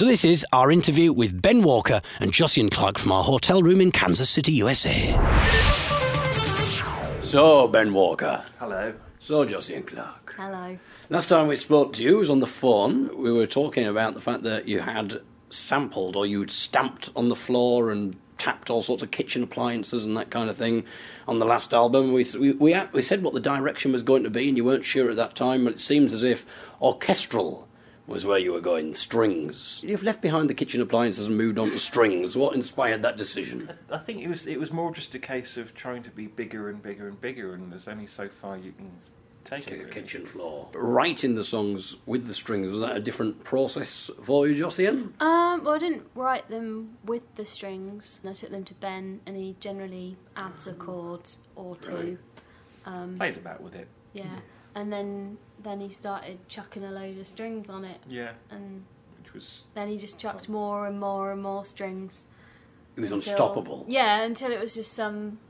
So this is our interview with Ben Walker and Josienne Clarke from our hotel room in Kansas City, USA. So, Ben Walker. Hello. So, Josienne Clarke. Hello. Last time we spoke to you was on the phone. We were talking about the fact that you had sampled or you'd stamped on the floor and tapped all sorts of kitchen appliances and that kind of thing on the last album. We said what the direction was going to be and you weren't sure at that time, but it seems as if orchestral was where you were going, strings. You've left behind the kitchen appliances and moved on to strings. What inspired that decision? I think it was more just a case of trying to be bigger and bigger and bigger, and there's only so far you can take it. A Really. kitchen floor. Writing the songs with the strings, was that a different process for you, Josienne? Well, I didn't write them with the strings. I took them to Ben, and he generally adds a chord or two. Plays about with it. Yeah. And then he started chucking a load of strings on it. Yeah. And which was... then he just chucked more and more and more strings. It was unstoppable. Yeah, until it was just some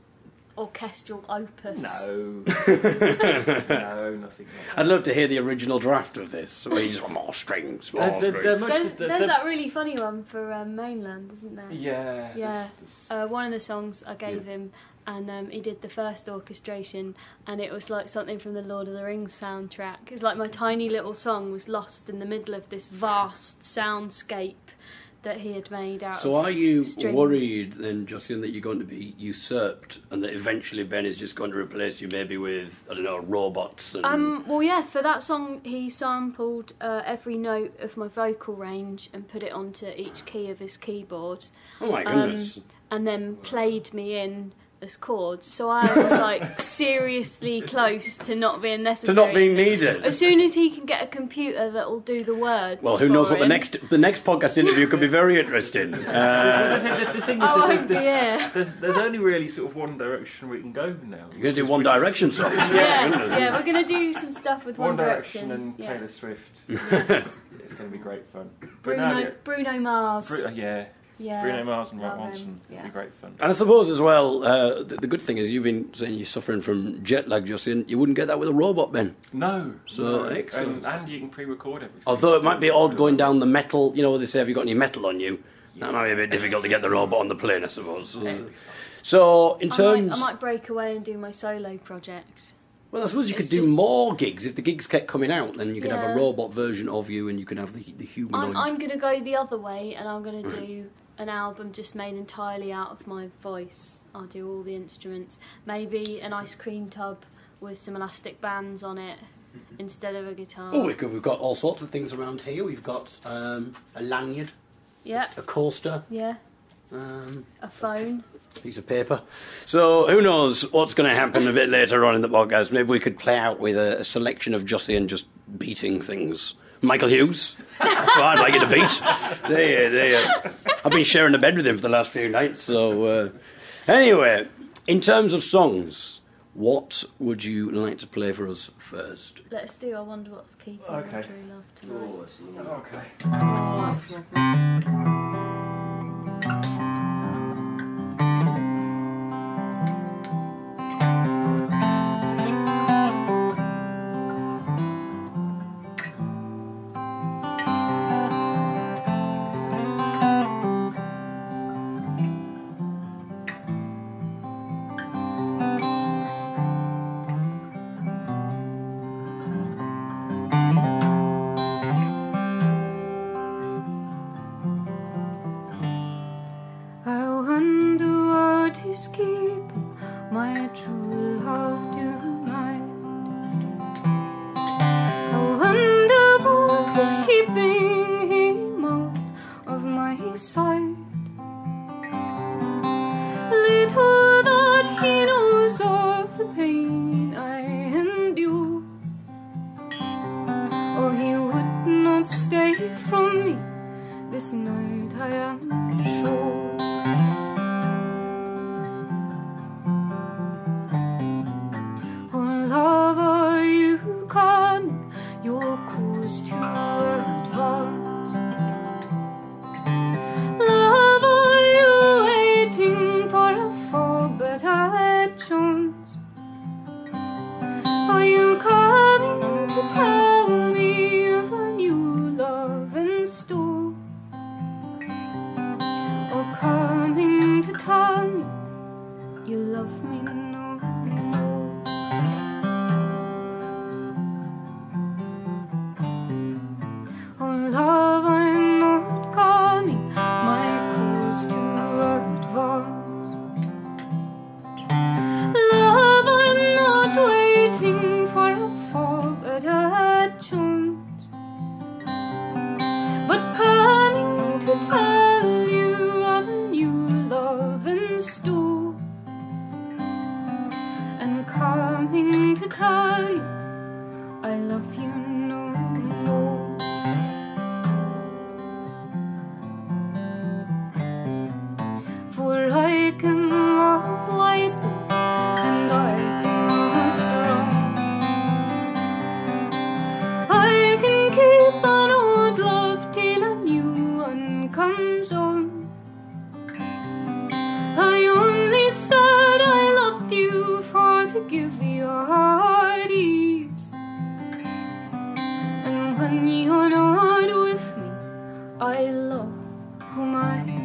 orchestral opus. No. No, nothing like that. I'd love to hear the original draft of this, where you just want more strings, more strings. There's that really funny one for Mainland, isn't there? Yeah. Yeah. One of the songs I gave him, and he did the first orchestration, and it was like something from the Lord of the Rings soundtrack. It was like my tiny little song was lost in the middle of this vast soundscape that he had made out of So are you strings. worried then, Josienne, that you're going to be usurped and that eventually Ben is just going to replace you maybe with, I don't know, robots? And... Well, yeah, for that song he sampled every note of my vocal range and put it onto each key of his keyboard. Oh my goodness. And then played me in as chords, so I was like seriously close to not being necessary. To not being needed. As soon as he can get a computer that will do the words. Well, who knows what him. the next podcast interview could be very interesting. The thing is, there's only really sort of one direction we can go now. You're going to do One Direction songs? Yeah, we're going to do some stuff with One Direction and Taylor Swift. It's going to be great fun. Bruno Mars. Yeah. Bruno Mars and Rob Watson. It'll be great fun. And I suppose as well, the good thing is you've been saying you're suffering from jet lag, Josienne. You wouldn't get that with a robot, Ben. No. So excellent. And you can pre-record everything. Although it might be odd going down the metal, you know what they say, have you got any metal on you? That might be a bit difficult to get the robot on the plane, I suppose. So in terms... I might break away and do my solo projects. Well, I suppose you could do more gigs. If the gigs kept coming out, then you could have a robot version of you and you could have the humanoid. I'm going to go the other way, and I'm going to do an album just made entirely out of my voice. I'll do all the instruments. Maybe an ice cream tub with some elastic bands on it instead of a guitar. Oh, we've got all sorts of things around here. We've got a lanyard, a coaster, a phone, piece of paper. So who knows what's going to happen a bit later on in the podcast. Maybe we could play out with a selection of Josienne just beating things. Michael Hughes. That's what I'd like you to beat. There. I've been sharing the bed with him for the last few nights. So anyway, in terms of songs, what would you like to play for us first? Let's do I Wonder What's Keeping My True Love Tonight. Okay. Oh, that's lovely. Keeping my true love tonight. I wonder what is keeping him out of my sight. Little that he knows of the pain I endure, or he would not stay from me this night, I am sure. to tell you of a new love in store, and coming to tell you I love you no more. For I can love lightly and I can love strong. I can keep an old love till a new one comes on. I only said I loved you for to give your heart ease, and when you're not with me, I love whom I leave.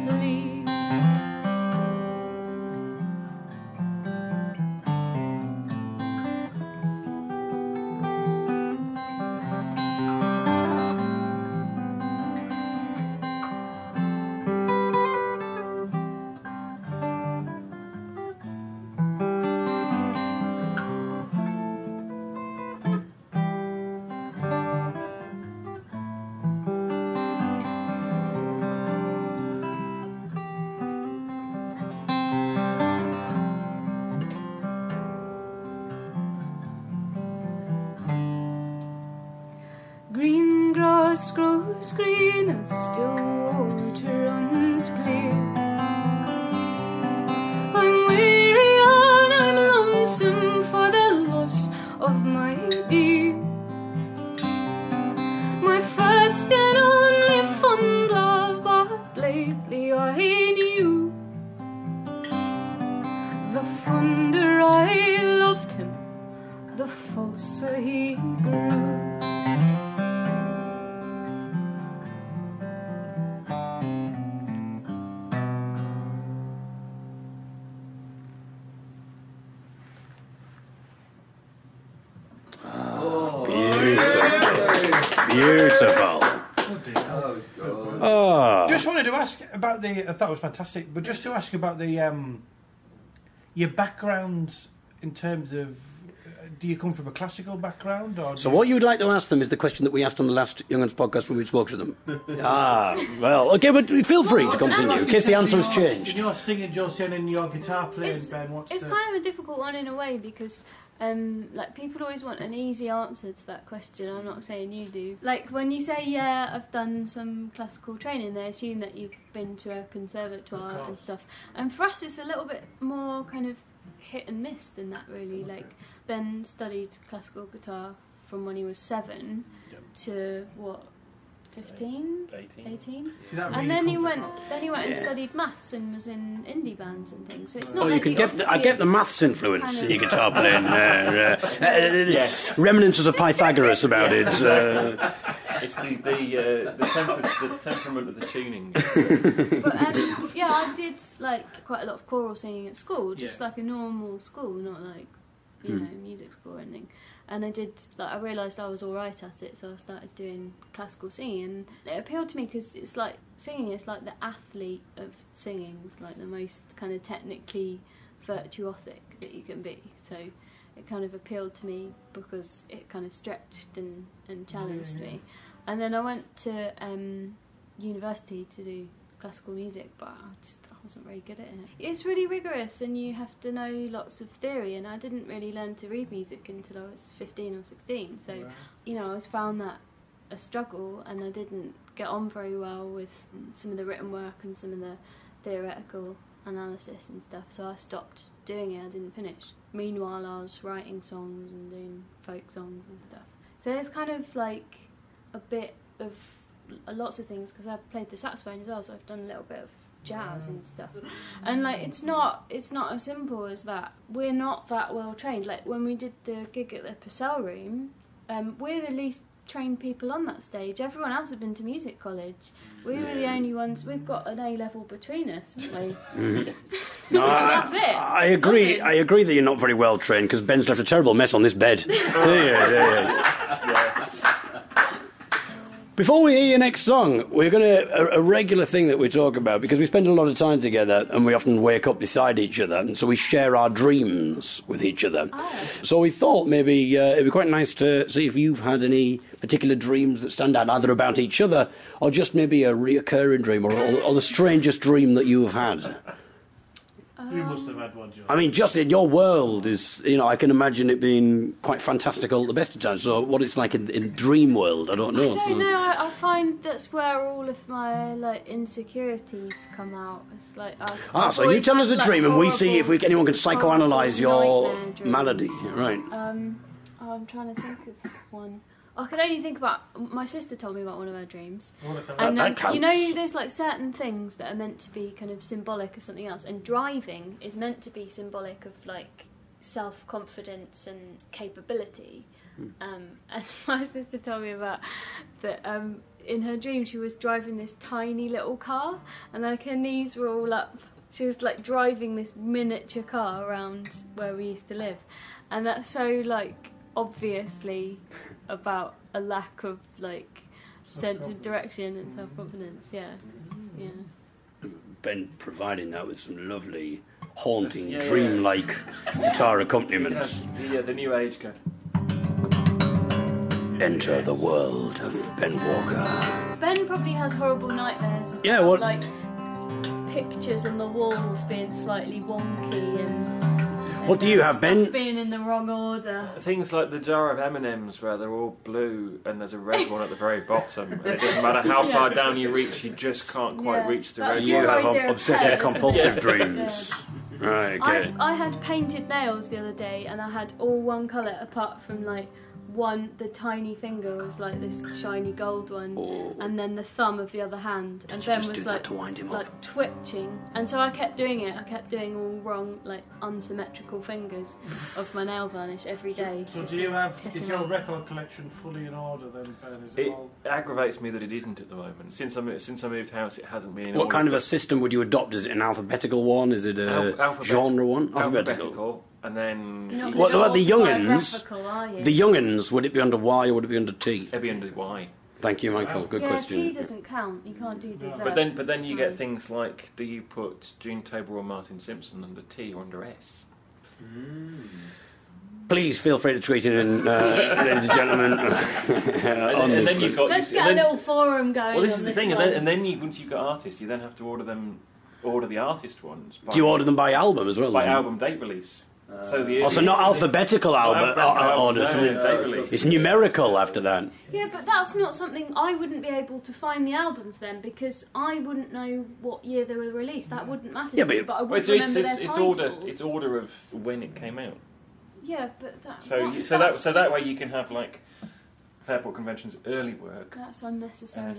Green grass grows green and still water runs clear. I'm weary and I'm lonesome for the loss of my dear, my first and only fond love, but lately I knew the fonder I loved him, the falser he grew. Beautiful. Oh. Just wanted to ask about the. I thought it was fantastic, but just to ask about the your backgrounds in terms of. Do you come from a classical background, or? So what you would like to ask them is the question that we asked on the last Young Uns podcast when we spoke to them. Well, okay, but feel free to continue in case the answer has changed. You're singing, Josienne, and your guitar playing, Ben. It's kind of a difficult one in a way because. Like people always want an easy answer to that question. I'm not saying you do. Like when you say, yeah, I've done some classical training, they assume that you've been to a conservatoire and stuff. And for us, it's a little bit more kind of hit and miss than that, really. Like Ben studied classical guitar from when he was 7 to what, 15? 18? And then he went and studied maths and was in indie bands and things. So it's not. Oh, you can I get the maths influence in your guitar playing. Remnants of Pythagoras about it. It's the temperament of the tuning. But I did like quite a lot of choral singing at school, just like a normal school, not like music school or anything. And I realised I was alright at it, so I started doing classical singing, and it appealed to me because it's like singing, it's like the athlete of singing, it's like the most kind of technically virtuosic that you can be, so it kind of appealed to me because it kind of stretched and challenged me. And then I went to university to do classical music, but I wasn't very good at it. It's really rigorous and you have to know lots of theory, and I didn't really learn to read music until I was 15 or 16, so I always found that a struggle, and I didn't get on very well with some of the written work and some of the theoretical analysis and stuff, so I stopped doing it. I didn't finish. Meanwhile I was writing songs and doing folk songs and stuff, so it's kind of like a bit of lots of things, because I've played the saxophone as well, so I've done a little bit of jazz and stuff, and like it's not as simple as that. We're not that well trained. Like when we did the gig at the Purcell Room, we're the least trained people on that stage. Everyone else had been to music college. We were the only ones. We've got an A level between us, haven't we? No, that's it. I agree. Nothing. I agree that you're not very well trained, because Ben's left a terrible mess on this bed. Yes. Before we hear your next song, we're going to, a regular thing that we talk about, because we spend a lot of time together and we often wake up beside each other, and so we share our dreams with each other. Oh. So we thought maybe it'd be quite nice to see if you've had any particular dreams that stand out, either about each other or just maybe a reoccurring dream or the strangest dream that you have had. You must have had one, John. I mean, just in your world is, I can imagine it being quite fantastical at the best of times. So what it's like in dream world, I don't know. I don't know. I find that's where all of my insecurities come out. It's like so you tell us a dream and we see if anyone can psychoanalyse your malady, right? I'm trying to think of one. I can only think about... My sister told me about one of her dreams. And that counts. There's certain things that are meant to be kind of symbolic of something else, and driving is meant to be symbolic of self-confidence and capability. And my sister told me about that in her dream she was driving this tiny little car, and her knees were all up. She was driving this miniature car around where we used to live, and that's so obviously about a lack of sense of direction and self-confidence. Yeah. Ben providing that with some lovely haunting dreamlike guitar accompaniments. Yeah, the new age go. Enter the world of Ben Walker. Ben probably has horrible nightmares of pictures on the walls being slightly wonky and what do you have, Ben? Being in the wrong order. Things like the jar of M&Ms where they're all blue and there's a red one at the very bottom. And it doesn't matter how far down you reach, you just can't quite reach the red one. So you have obsessive compulsive dreams. Right, okay. I had painted nails the other day and I had all one colour apart from the tiny finger was this shiny gold one, and then the thumb of the other hand, and Ben was to wind him up? twitching, and so I kept doing it. I kept doing all wrong, unsymmetrical fingers of my nail varnish every day. So is your record collection fully in order then, Ben? It aggravates me that it isn't at the moment. Since I moved house, it hasn't been in order. What kind of a system would you adopt? Is it an alphabetical one? Is it a genre one? Alphabetical. And then... What about the young'uns? The young'uns, would it be under Y or would it be under T? It'd be under Y. Thank you, Michael. Good question. T doesn't count. You can't do the verb. But then you get things like, do you put June Tabor or Martin Simpson under T or under S? Please feel free to tweet in, ladies and gentlemen. and then you've got... Let's get a little forum going. Well, this is the thing. And then once you've got artists, you then have to order the artist ones. Do you order them by album as well? By album date release. So not alphabetical order. It's numerical after that. Yeah, but that's not something I wouldn't be able to find the albums then, because I wouldn't know what year they were released. That wouldn't matter to me, but I wouldn't remember their titles. It's order of when it came out. Yeah, but that... So that way you can have Fairport Convention's early work. That's unnecessary.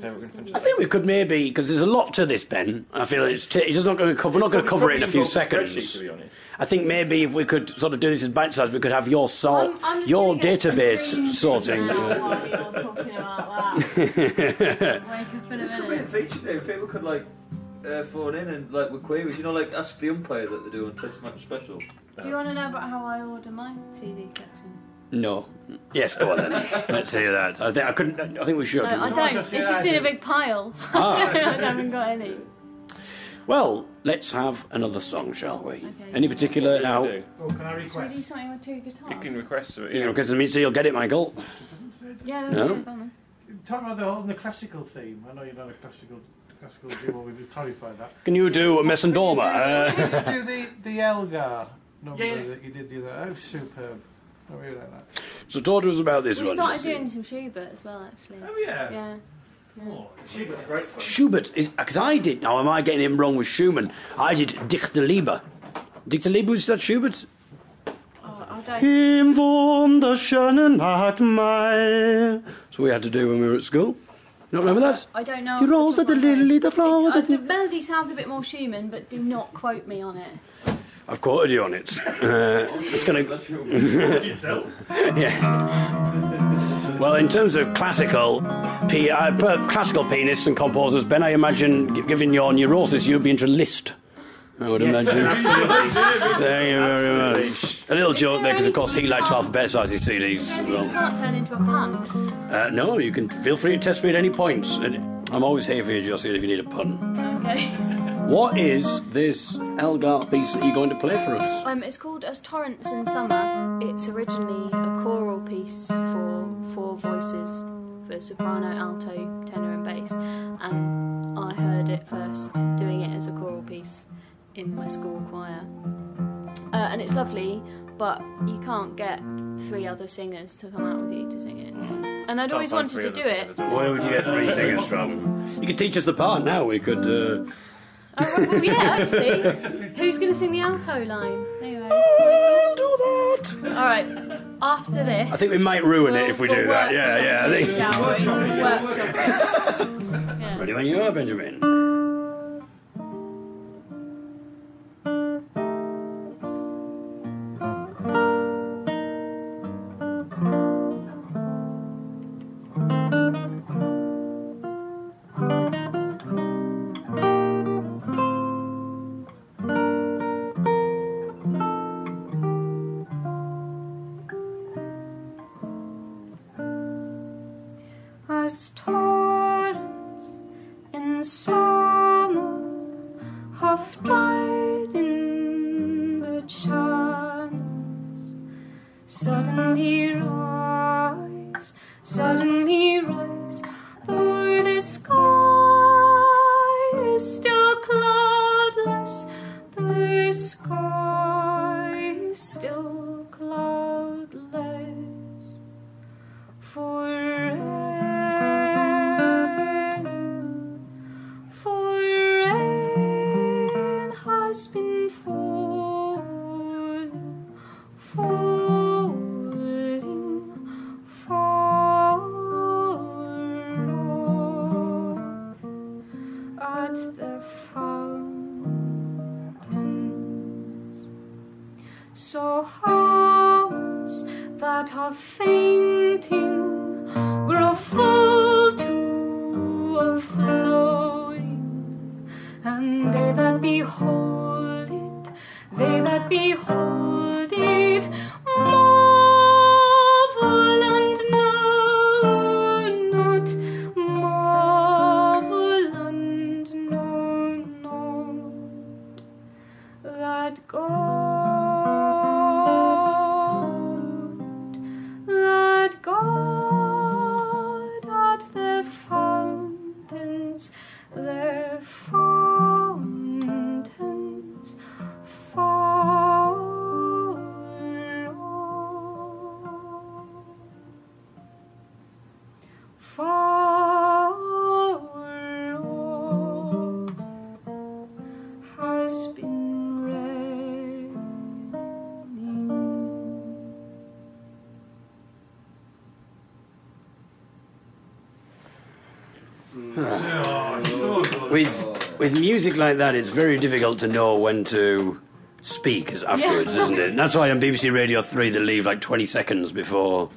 I think we could maybe, because there's a lot to this, Ben. I feel we're not going to cover it in a few seconds. To be honest. I think maybe if we could sort of do this as bite size, we could have your your database sorting. While you're talking about that. Wake up in a minute. This could be a feature day. People could phone in and with queries. Ask the umpire that they do on Test Match Special. Do you want to know about how I order my CD collection? No. Yes, go on then. Let's hear that. I think we should. No, I don't. It's just in a big pile. I haven't got any. Well, let's have another song, shall we? Okay. Any particular now? Can I request? Should we do something with two guitars? You can request it. You can request it, so you'll get it, Michael. Yeah, no? Talking about the classical theme. I know you're not a classical duo. We've clarified that. Can you do Messendorma? Do the Elgar number that you did the other. That was superb. I really like that. So talk to us about this one. We started doing some Schubert as well, actually. Oh yeah. Yeah. Oh, Schubert's great fun. Schubert is because I did. Now, am I getting him wrong with Schumann? I did Dichterliebe. Dichterliebe, was that Schubert? Oh, I don't. Im wunderschönen Nacht Mai. That's what we had to do when we were at school. You don't remember that? I don't know. The rose, the lily, the flower. The melody sounds a bit more Schumann, but do not quote me on it. I've quoted you on it. It's going to... Yeah. Well, in terms of classical pianists and composers, Ben, I imagine, given your neurosis, you'd be into Liszt. I would imagine. Absolutely. Thank you very much. A little joke there, because of course he liked to alphabetise his CDs as You well. can't turn into a pun. No, you can feel free to test me at any point. I'm always here for you, Josie, if you need a pun. Okay. What is this Elgar piece that you're going to play for us? It's called As Torrents in Summer. It's originally a choral piece for 4 voices, for soprano, alto, tenor and bass. And I heard it first doing it as a choral piece in my school choir. And it's lovely, but you can't get 3 other singers to come out with you to sing it. And I'd always wanted to do it. Where would you get 3 singers from? You could teach us the part now. We could... Well, yeah, actually. Who's going to sing the alto line? Anyway. I'll do that. All right. After this, I think we might ruin it if we do that. Yeah, I think. Shall we? Workshop it. Yeah. Ready when you are, Benjamin. As torrents in summer have dried in the channels, suddenly rise, though the sky is still cloudless, the sky is still cloudless, for rain has been falling at the fountains. So hearts that are fainting grow full to overflowing, and they that behold it, marvel and know not, marvel and know not, that God at their fountains, has been raining. With music like that, it's very difficult to know when to speak afterwards, isn't it? And that's why on BBC Radio 3 they leave like 20 seconds before.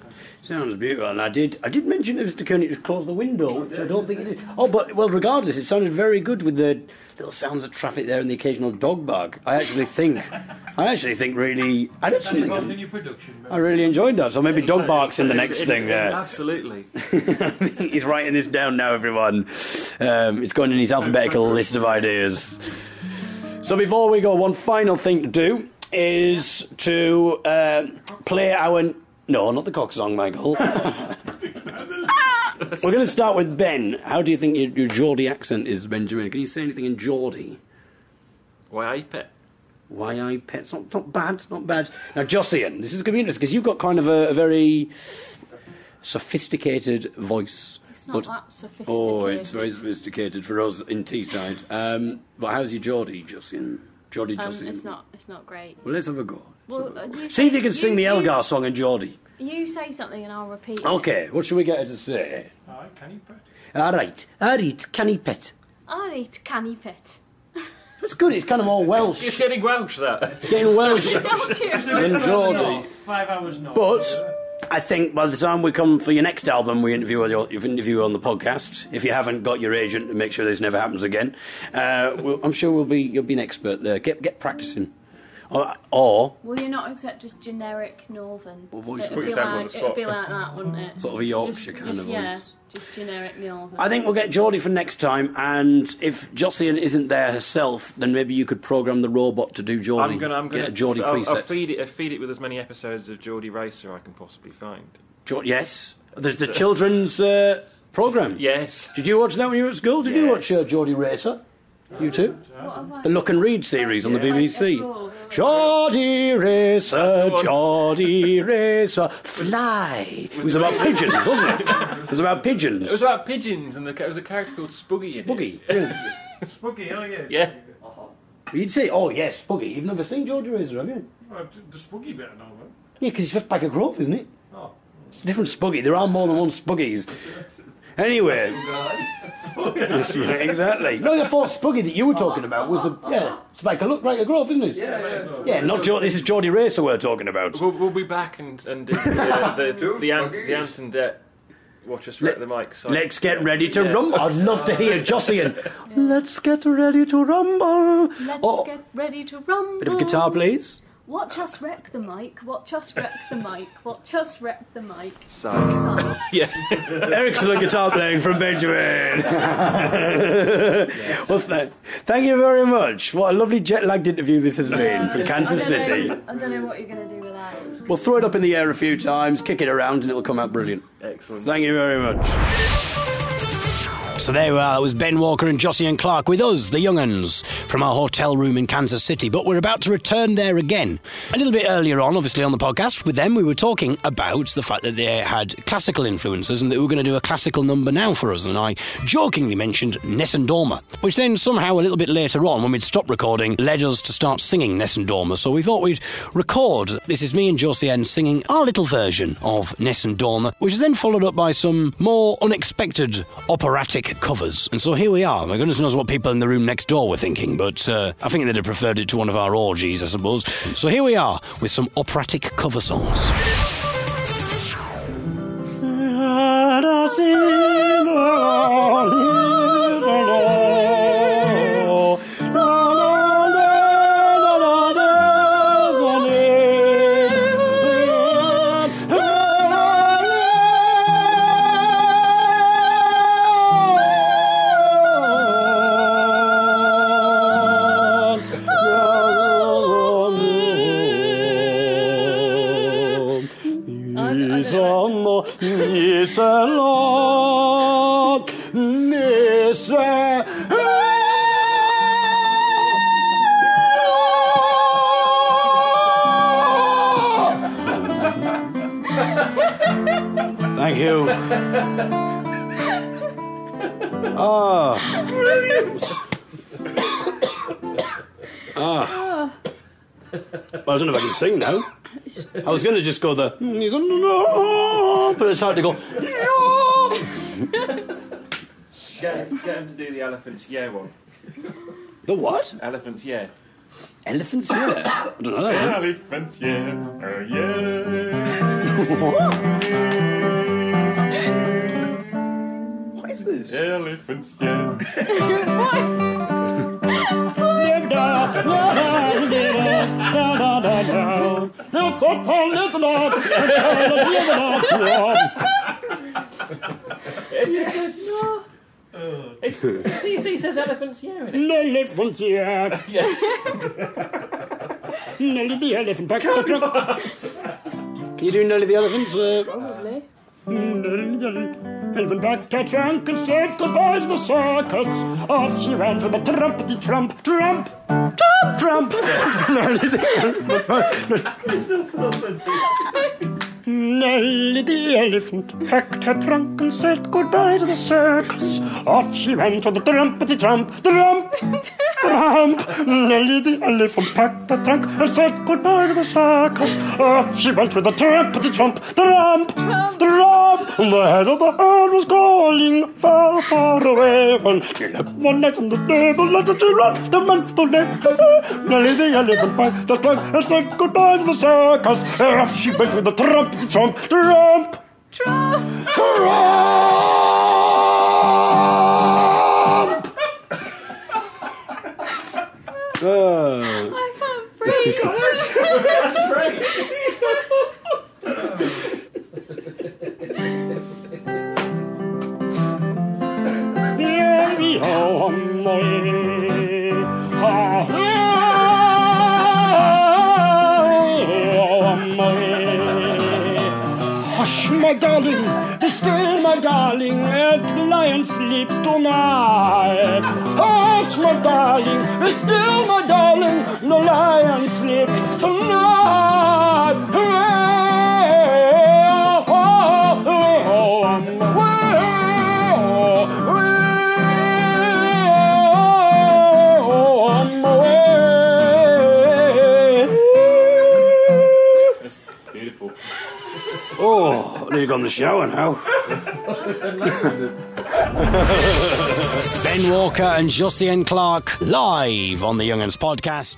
Sounds beautiful. And I did mention to Mr. Koenig to close the window, which I don't think he did. Oh, but, well, regardless, it sounded very good with the little sounds of traffic there and the occasional dog bark. I actually think really... I did something. In your production, I really enjoyed that, so maybe dog bark's in the next thing there. Absolutely. He's writing this down now, everyone. It's going in his alphabetical list of ideas. So before we go, one final thing to do is to play our... No, not the cock song, Michael. We're going to start with Ben. How do you think your Geordie accent is, Benjamin? Can you say anything in Geordie? Why I pet? Why I pet? It's not bad, not bad. Now, Josienne, this is going to be interesting because you've got kind of a very sophisticated voice. It's not that sophisticated. Oh, it's very sophisticated for us in Teesside. But how's your Geordie, Josienne? Geordie, Josienne? It's not great. Well, let's have a go. Well, see if you can sing the Elgar song in Geordie. You say something and I'll repeat it. Okay, what should we get her to say? Alright, can you pet? Alright, can he pet? Alright, can you pet? That's good, it's kind of more Welsh. It's getting Welsh, that. It's getting Welsh Don't you? than Geordie. 5 hours north. But I think by the time we come for your next album, we interview you on the podcast. If you haven't got your agent, to make sure this never happens again. I'm sure you'll be an expert there. Get practicing. Or will you not accept just generic Northern? Voice it'd be like that, wouldn't it? Sort of a Yorkshire kind of voice. Yeah, just generic Northern. I think we'll get Geordie for next time, and if Josienne isn't there herself, then maybe you could program the robot to do Geordie. I'm gonna get a Geordie preset. I'll feed it with as many episodes of Geordie Racer I can possibly find. Yes, there's the children's programme. Yes. Did you watch that when you were at school? Did you watch Geordie Racer? You too? The Look and Read series on the BBC. Geordie Racer, fly. It was about pigeons, wasn't it? It was about pigeons. It was about pigeons, and there was a character called Spuggy. Spuggy? Yeah. Spuggy, oh yes. Yeah. You'd say, oh yes, Spuggy. You've never seen Geordie Racer, have you? Well, the Spuggy bit I know, man. Yeah, because it's Fifth Bag of Grove, isn't it? Oh. It's a different Spuggy. There are more than one Spuggies. Anyway. Exactly. No, I thought Spuggy that you were talking about was it's like a Look Like a Grove, isn't it? Yeah, not this is Geordie Racer we're talking about. We'll be back and do the Ant and Det. Watch us wreck the mic. So. Let's get ready to rumble. I'd love to hear Josienne. Let's get ready to rumble. Let's get ready to rumble. Bit of guitar, please. Watch us wreck the mic. Watch us wreck the mic. Watch us wreck the mic. Son. Yeah. Excellent guitar playing from Benjamin. What's that? Thank you very much. What a lovely jet-lagged interview this has been from Kansas City. I don't know what you're going to do with that. We'll throw it up in the air a few times, kick it around, and it'll come out brilliant. Excellent. Thank you very much. So there we are, it was Ben Walker and Josienne Clarke with us, the young uns, from our hotel room in Kansas City. But we're about to return there again. A little bit earlier on, obviously on the podcast, with them we were talking about the fact that they had classical influences and that we were going to do a classical number now for us. And I jokingly mentioned Nessun Dorma, which then somehow a little bit later on, when we'd stopped recording, led us to start singing Nessun Dorma. So we thought we'd record. This is me and Josienne singing our little version of Nessun Dorma, which is then followed up by some more unexpected operatic covers. And so here we are. My goodness knows what people in the room next door were thinking, but I think they'd have preferred it to one of our orgies, I suppose. So here we are with some operatic cover songs. Thank you. Brilliant. Well, I don't know if I can sing now. I was going to just go but it's hard to go. Get him to do the Elephant's Yeah one. The what? Elephant's Yeah. Elephant's Yeah? I don't know that. Elephant's Yeah. Oh, yeah. What is this? Elephant's Yeah. CC says elephants, yeah, in it. Elephants, yeah. Nelly the elephant back to the truck. Can you do Nelly the elephant? Probably. Nelly the elephant back to trunk and said goodbye to the circus. Off she ran for the trumpety trump, trump, trump, trump. Nelly the Nelly the elephant packed her trunk and said goodbye to the circus. Off she ran for the trumpety trump, trump. Tramp! Nelly the elephant packed the trunk and said goodbye to the circus. Off she went with the tramp, the trump, the ramp, the ramp. The head of the herd was calling far, far away. When she left one night on the table, let the run, the man to live. Nelly the elephant packed the trunk and said goodbye to the circus. Off she went with the trump, the trump, the ramp. Trump! Oh. I can't breathe. That's great. Hush, my darling, be still, my darling, the lion sleeps tonight. Hush, my darling, be still, my darling, the lion sleeps tonight. That's beautiful. Oh, I need to go in the shower now. Ben Walker and Josienne Clarke live on the Young'uns podcast.